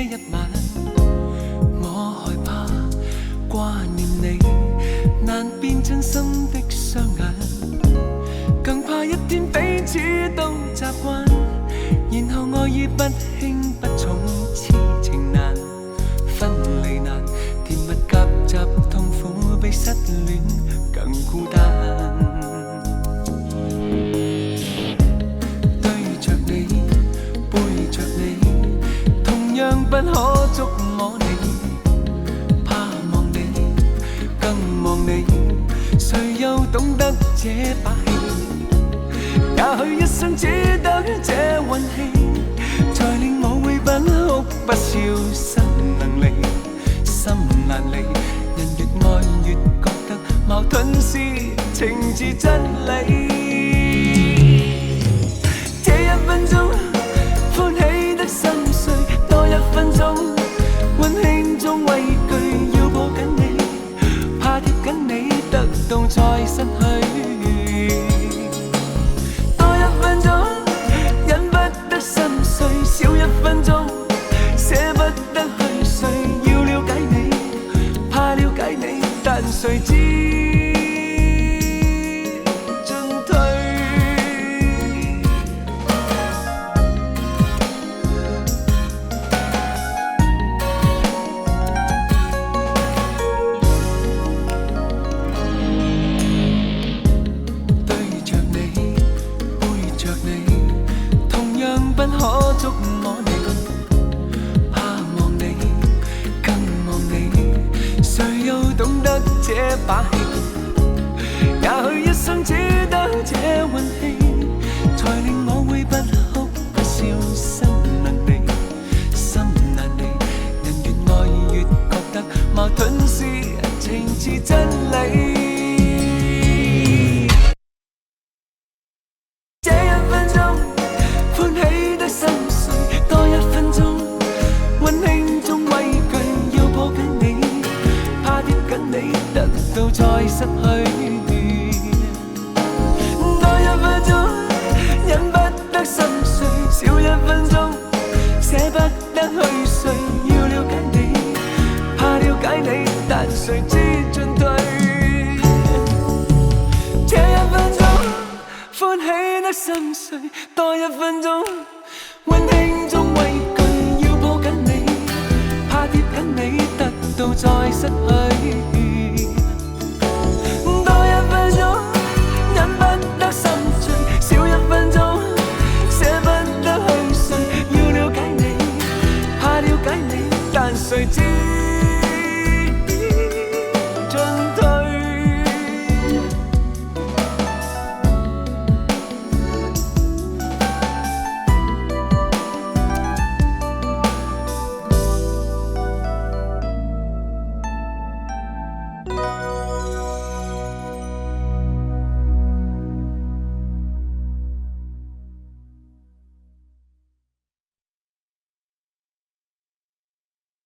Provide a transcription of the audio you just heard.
一晚，我害怕掛念你，難辨真心的雙眼，更怕一天彼此都習慣，然後愛已不輕不重，痴情難，分離難，甜蜜夾雜痛苦，比失戀更孤單。不可觸摸你，怕望你，更望你，誰又懂得這把戲？也許一生只得這運氣，才令我會不哭不笑，心能離，心難離。人越愛越覺得矛盾是情是真理。這一分鐘歡喜得心碎，多一分鐘溫馨中畏懼，要抱緊你，怕貼緊你，得到再失去。多一分鐘忍不得心碎，少一分鐘捨不得去睡，要了解你，怕了解你，但誰知不可觸摸你，怕望你，更望你，誰又懂得這把戲？也許一生只得這運氣，才令我會不哭不笑，心能離，心難離。人越愛越覺得矛盾是情是真理。再失去多一分鐘，忍不得心碎，少一分鐘捨不得去睡，要了解你，怕了解你，但誰知進退。這一分鐘歡喜得心碎，多一分鐘溫馨中畏懼，要抱緊你，怕貼緊你，得到再失去。少一分鐘捨不得去睡，要了解你，怕了解你，但誰知